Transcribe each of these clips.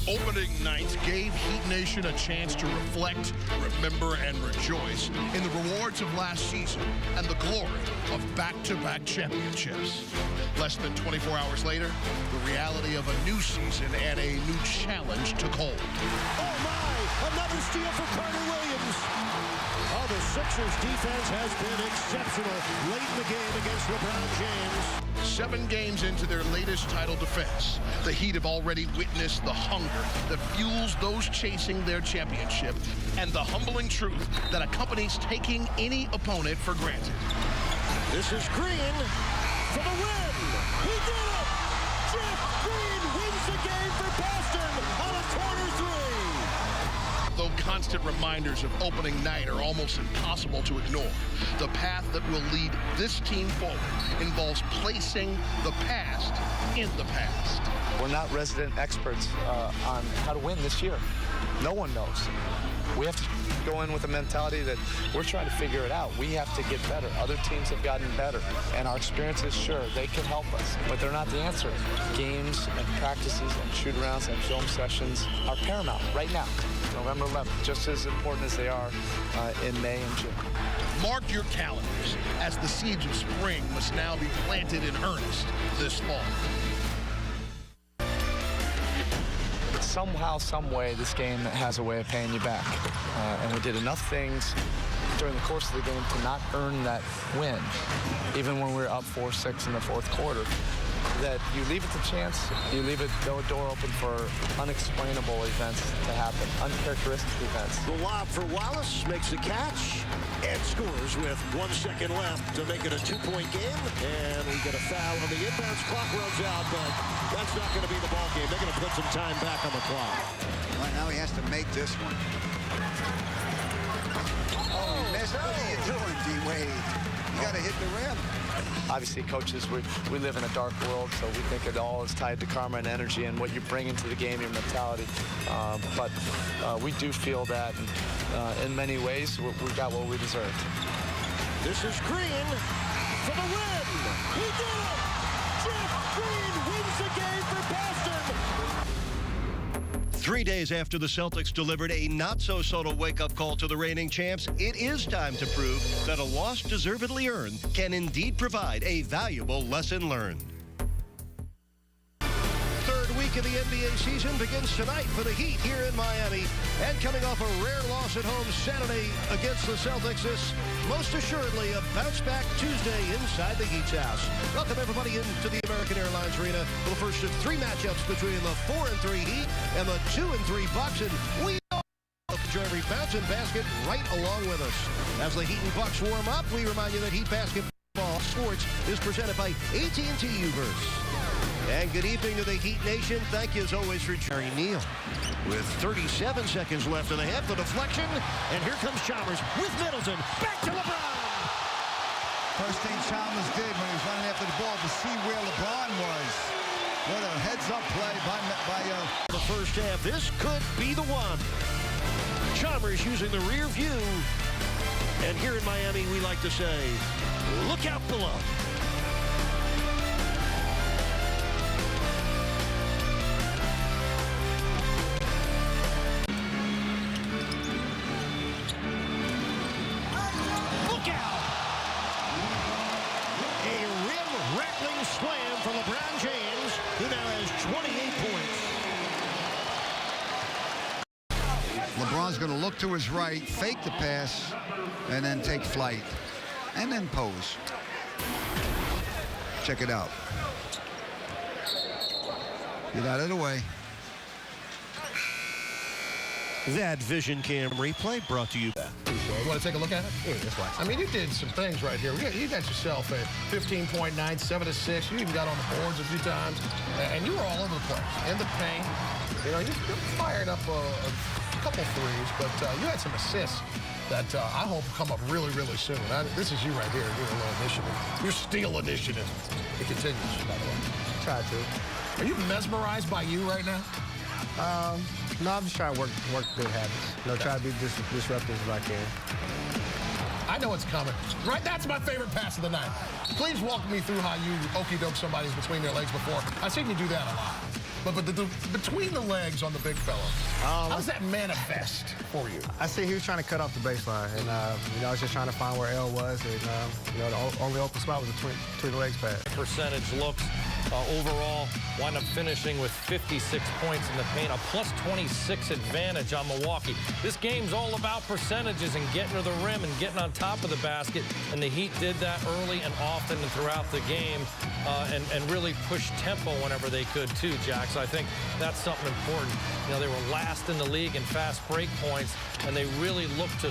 Opening night gave Heat Nation a chance to reflect, remember, and rejoice in the rewards of last season and the glory of back-to-back championships. Less than 24 hours later, the reality of a new season and a new challenge took hold. Oh my, another steal for Carter Williams. Oh, the Sixers defense has been exceptional late in the game against LeBron James. 7 games into their latest title defense, the Heat have already witnessed the hunger that fuels those chasing their championship and the humbling truth that accompanies taking any opponent for granted. This is Green for the win. He did it! Jeff Green wins the game for Boston on a corner three. Though constant reminders of opening night are almost impossible to ignore, the path that will lead this team forward involves placing the past in the past. We're not resident experts on how to win this year. No one knows. We have to go in with a mentality that we're trying to figure it out. We have to get better. Other teams have gotten better, and our experiences, sure, they can help us, but they're not the answer. Games and practices and shoot-arounds and film sessions are paramount right now, November 11th, just as important as they are in May and June. Mark your calendars, as the seeds of spring must now be planted in earnest this fall. Somehow, some way, this game has a way of paying you back. And we did enough things during the course of the game to not earn that win, even when we were up 4-6 in the fourth quarter, that you leave it to chance, you leave it the door open for unexplainable events to happen, uncharacteristic events. The lob for Wallace makes the catch and scores with 1 second left to make it a 2-point game. And we get a foul on the inbounds. Clock runs out, but that's not going to be the ball game. They're going to put some time back on the clock. Right now he has to make this one. Oh, he missed. What are you doing, D-Wade? You got to hit the rim. Obviously, coaches, we live in a dark world, so we think it all is tied to karma and energy and what you bring into the game, your mentality. But we do feel that, and in many ways, we got what we deserved. This is Green for the win. He did it! Jeff Green wins the game for Boston. 3 days after the Celtics delivered a not-so-subtle wake-up call to the reigning champs, it is time to prove that a loss deservedly earned can indeed provide a valuable lesson learned. Third week of the NBA season begins tonight for the Heat here in Miami. And coming off a rare loss at home Saturday against the Celtics, this most assuredly a bounce-back Tuesday inside the Heat's house. Welcome everybody into the American Airlines Arena for the first of 3 matchups between the 4-3 Heat and the 2-3 Bucks. And we all enjoy every bounce and basket right along with us. As the Heat and Bucks warm up, we remind you that Heat Basketball Sports is presented by AT&T Uverse. And good evening to the Heat Nation. Thank you, as always, for Jerry Neal. With 37 seconds left in the half, the deflection. And here comes Chalmers with Middleton. Back to LeBron. First thing Chalmers did when he was running after the ball to see where LeBron was. What a heads-up play by the first half. This could be the one. Chalmers using the rear view. And here in Miami, we like to say, look out below. Slam for LeBron James, who now has 28 points. LeBron's going to look to his right, fake the pass, and then take flight, and then pose. Check it out. Get out of the way. That Vision Cam replay brought to you. You want to take a look at it? Yeah, just watch. I mean, you did some things right here. You got yourself a 15.9, 7-6. You even got on the boards a few times. And you were all over the place. In the paint. You know, you fired up a couple threes, but you had some assists that I hope come up really, really soon. This is you right here, your little initiative. Your steal initiative. It continues, by the way. Try to. Are you mesmerized by you right now? No, I'm just trying to work good habits. Try to be disruptive as I can. I know it's coming. Right, that's my favorite pass of the night. Please walk me through how you okey-doke somebody between their legs before. I've seen you do that a lot. But between the legs on the big fella, how does that manifest for you? I see he was trying to cut off the baseline, and I was just trying to find where L was, and the only open spot was between the legs pad. Percentage looks overall wind up finishing with 56 points in the paint, a plus 26 advantage on Milwaukee. This game's all about percentages and getting to the rim and getting on top of the basket, and the Heat did that early and often and throughout the game, and really pushed tempo whenever they could too, Jack. So I think that's something important. They were last in the league in fast break points, and they really looked to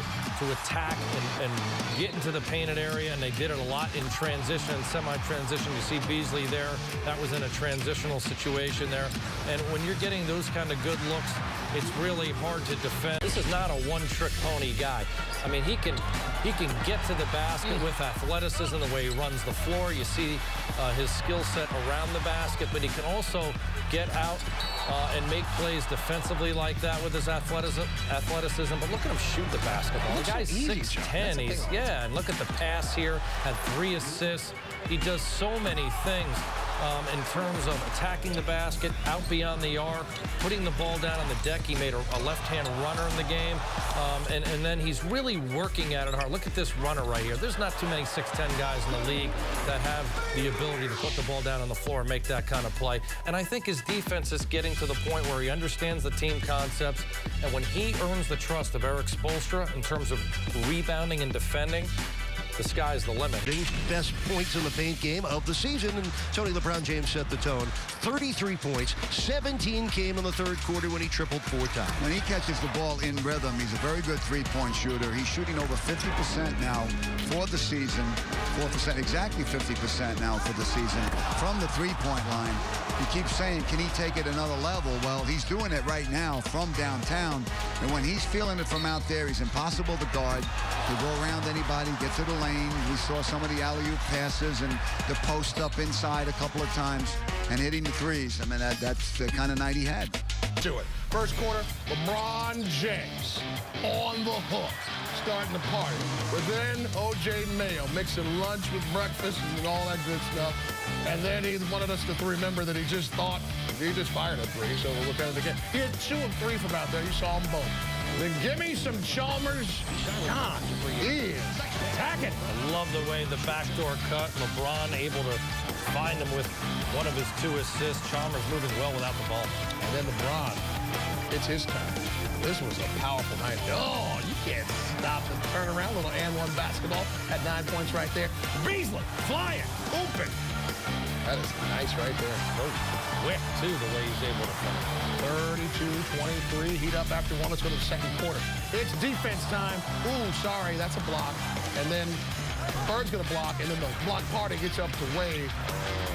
attack and get into the painted area, and they did it a lot in transition and semi-transition. You see Beasley there. That was in a transitional situation there. And when you're getting those kind of good looks, it's really hard to defend. This is not a one-trick pony guy. I mean, he can get to the basket with athleticism, the way he runs the floor. You see his skill set around the basket, but he can also get out and make plays defensively like that with his athleticism. But look at him shoot the basketball. The guy's 6'10". Yeah, and look at the pass here. Had 3 assists. He does so many things in terms of attacking the basket, out beyond the arc, putting the ball down on the deck. He made a left-hand runner in the game, and then he's really working at it hard. Look at this runner right here. There's not too many 6'10" guys in the league that have the ability to put the ball down on the floor and make that kind of play. And I think his defense is getting to the point where he understands the team concepts, and when he earns the trust of Eric Spoelstra in terms of rebounding and defending, the sky's the limit. Best points in the paint game of the season, and Tony LeBron James set the tone. 33 points, 17 came in the third quarter when he tripled 4 times. When he catches the ball in rhythm, he's a very good three-point shooter. He's shooting over 50% now for the season. 4%, exactly 50% now for the season from the three-point line. You keep saying, can he take it another level? Well, he's doing it right now from downtown. And when he's feeling it from out there, he's impossible to guard. To go around anybody, get to the lane. We saw some of the alley-oop passes and the post up inside a couple of times and hitting the threes. I mean, that's the kind of night he had. Do it. First quarter, LeBron James on the hook, starting the party. But then O.J. Mayo mixing lunch with breakfast and all that good stuff. And then he wanted us to remember that he just fired a 3, so we'll look at it again. He had 2 of 3 from out there. You saw them both. Then give me some Chalmers. God, he is attacking. I love the way the backdoor cut. LeBron able to find him with one of his 2 assists. Chalmers moving well without the ball. And then LeBron, it's his turn. This was a powerful night. Oh, you can't stop and turn around. Little and one basketball at 9 points right there. Beasley flying, open. That is nice right there. Oh, quick, too, the way he's able to finish. 32-23, heat up after 1. Let's go to the second quarter. It's defense time. Ooh, sorry, that's a block. And then Bird's going to block, and then the block party gets up to Wade,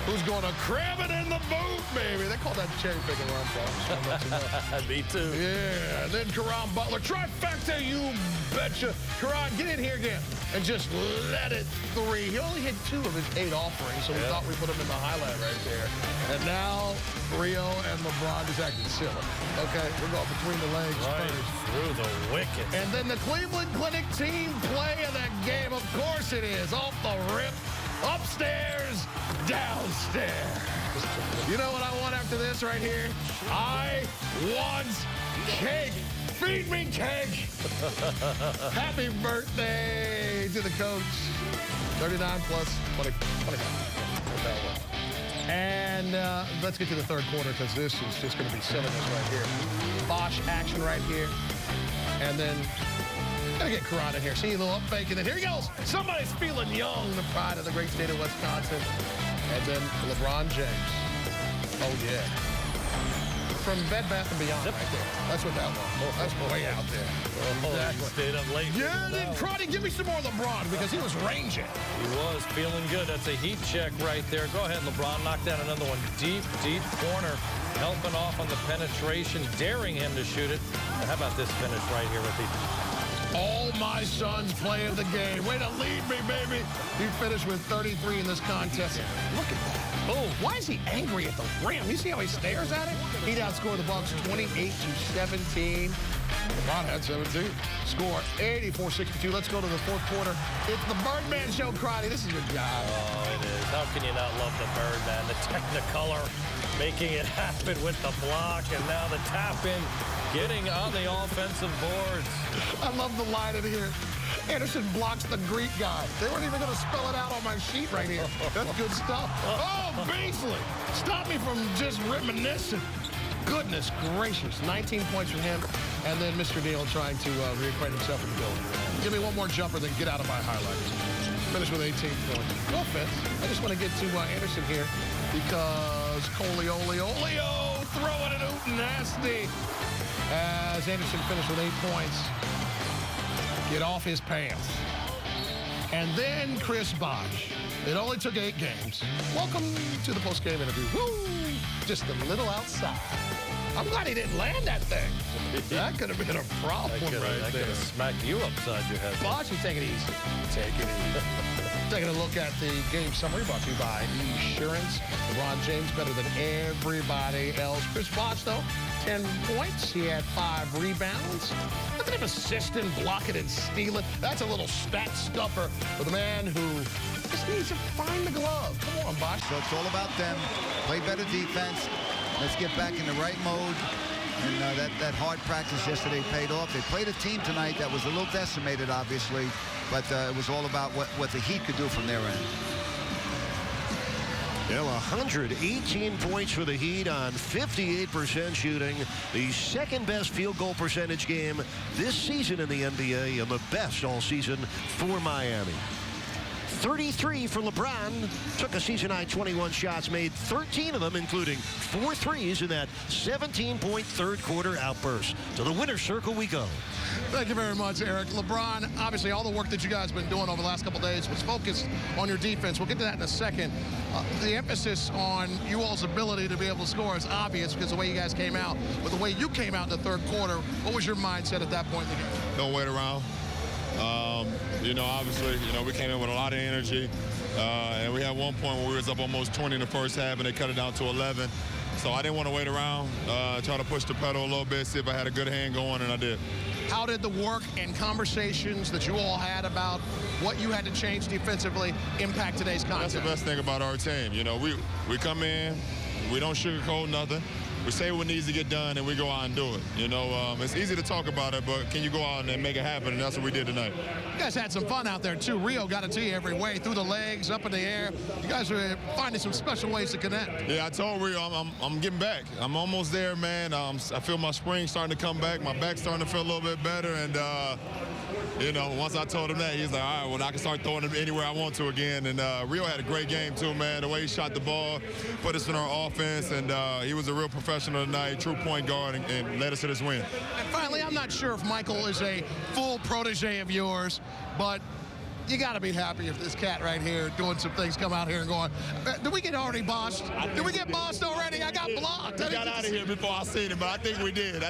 who's going to cram it in the boot, baby. They call that cherry picking where I'm from. Me too. Yeah, and then Caron Butler, trifecta, you betcha. Caron, get in here again and just let it 3. He only hit 2 of his 8 offerings, so we thought we put him in the highlight right there. And now Rio and LeBron is acting silly. Okay, we're going between the legs first. Through the wicket. And then the Cleveland Clinic team play of that game. Of course it is. Off the rip. Upstairs, downstairs. You know what I want after this right here? I want cake. Feed me cake. Happy birthday to the coach. 39 plus 20. And let's get to the third quarter because this is just going to be silliness right here. Bosch action right here. And then gotta get Caron in here. See a little up fake, and then here he goes. Somebody's feeling young, the pride of the great state of Wisconsin. And then LeBron James. Oh, yeah. From Bed Bath & Beyond right there. That's what that was. That's way out there. Exactly. Stayed up late. Yeah, then Crotty, give me some more LeBron because he was ranging. He was feeling good. That's a heat check right there. Go ahead, LeBron. Knock down another one. Deep, deep corner. Helping off on the penetration, daring him to shoot it. And how about this finish right here with the... All my sons playing the game. Way to lead me, baby. He finished with 33 in this contest. Look at that. Oh, why is he angry at the rim? You see how he stares at it? He'd outscore the Bucks 28-17. LeBron had 17. Score 84-62. Let's go to the fourth quarter. It's the Birdman Show, Crotty. This is your job. Oh, it is. How can you not love the Birdman? The Technicolor making it happen with the block, and now the tap-in getting on the offensive boards. I love the line in here. Anderson blocks the Greek guy. They weren't even going to spell it out on my sheet right here. That's good stuff. Oh, Beasley. Stop me from just reminiscing. Goodness gracious. 19 points from him. And then Mr. Neal trying to reacquaint himself with the building. Give me one more jumper, then get out of my highlights. Finish with 18 points. No offense. I just want to get to Anderson here because Olio throwing it out nasty. As Anderson finished with 8 points. Get off his pants. And then Chris Bosh. It only took 8 games. Welcome to the post-game interview. Woo! Just a little outside. I'm glad he didn't land that thing. That could have been a problem right there. That could have smacked you upside your head. Bosh, you take it easy. Take it easy. Taking a look at the game summary brought to you by Insurance. LeBron James better than everybody else. Chris Bosh, though, 10 points. He had 5 rebounds. Look at him assisting, blocking, and stealing. That's a little stat stuffer for the man who just needs to find the glove. Come on, Bosh. So it's all about them. Play better defense. Let's get back in the right mode. And that hard practice yesterday paid off. They played a team tonight that was a little decimated, obviously, but it was all about what the Heat could do from their end. Well, 118 points for the Heat on 58% shooting. The second best field goal percentage game this season in the NBA and the best all season for Miami. 33 for LeBron. Took a season-high 21 shots, made 13 of them, including 4 threes in that 17-point third-quarter outburst. To the winner's circle we go. Thank you very much, Eric. LeBron, obviously all the work that you guys have been doing over the last couple days was focused on your defense. We'll get to that in a second. The emphasis on you all's ability to be able to score is obvious because the way you guys came out. But the way you came out in the third quarter, what was your mindset at that point in the game? Don't wait around. Obviously, we came in with a lot of energy. And we had one point where we was up almost 20 in the first half, and they cut it down to 11. So I didn't want to wait around, try to push the pedal a little bit, see if I had a good hand going, and I did. How did the work and conversations that you all had about what you had to change defensively impact today's contest? That's the best thing about our team. We come in, we don't sugarcoat nothing. We say what needs to get done, and we go out and do it. It's easy to talk about it, but can you go out and make it happen? And that's what we did tonight. You guys had some fun out there, too. Rio got it to you every way, through the legs, up in the air. You guys are finding some special ways to connect. Yeah, I told Rio I'm getting back. I'm almost there, man. I feel my spring starting to come back. My back's starting to feel a little bit better, and once I told him that, he's like, all right, well, I can start throwing it anywhere I want to again. And Rio had a great game, too, man. The way he shot the ball, put us in our offense, and he was a real professional tonight, true point guard, and led us to this win. And finally, I'm not sure if Michael is a full protege of yours, but you got to be happy if this cat right here doing some things come out here and going, did we get already bossed? Did we get bossed already? I got blocked. We got out of here before I seen him, but I think we did.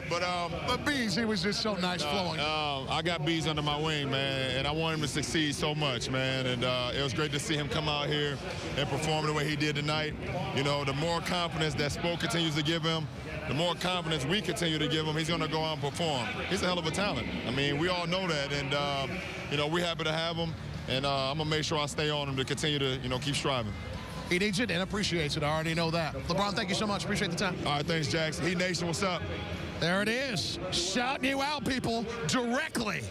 But Bees, he was just so nice flowing. I got Bees under my wing, man, and I want him to succeed so much, man. And it was great to see him come out here and perform the way he did tonight. The more confidence that Spo continues to give him, the more confidence we continue to give him, he's going to go out and perform. He's a hell of a talent. I mean, we all know that, and we're happy to have him, and I'm going to make sure I stay on him to continue to, keep striving. He needs it and appreciates it. I already know that. LeBron, thank you so much. Appreciate the time. All right, thanks, Jax. Heat Nation, what's up? There it is. Shouting you out, people, directly.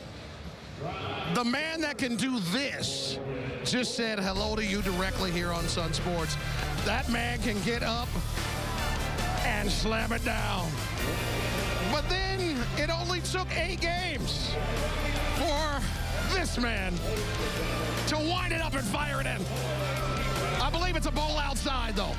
The man that can do this just said hello to you directly here on Sunsports. That man can get up and slam it down. But then it only took 8 games for this man to wind it up and fire it in. I believe it's a bowl outside, though.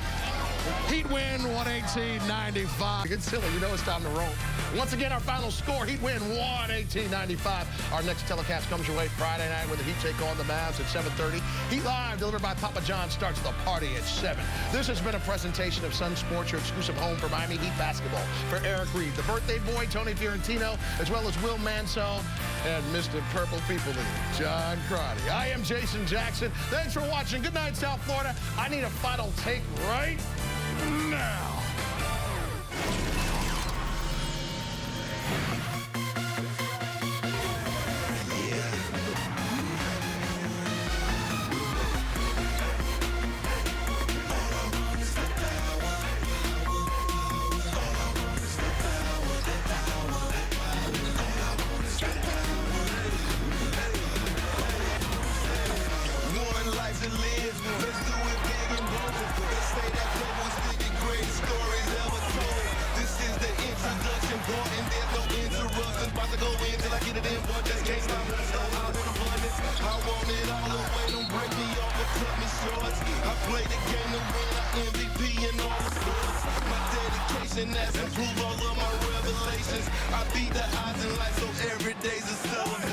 Heat win 118-95. It's silly. It's time to roll. Once again, our final score, Heat win 118-95. Our next telecast comes your way Friday night when the Heat take on the Mavs at 7:30. Heat Live, delivered by Papa John, starts the party at 7. This has been a presentation of Sunsports, your exclusive home for Miami Heat basketball. For Eric Reed, the birthday boy, Tony Fiorentino, as well as Will Mansell, and Mr. Purple People Leader, John Crotty. I am Jason Jackson. Thanks for watching. Good night, South Florida. I need a final take right now. get it in, but just can't stop me. So I'm in abundance. I want it all the way. Don't break me off or cut me short. I play the game to win. I MVP in all the sports. My dedication has improved all of my revelations. I beat the odds in life, so every day's a celebration.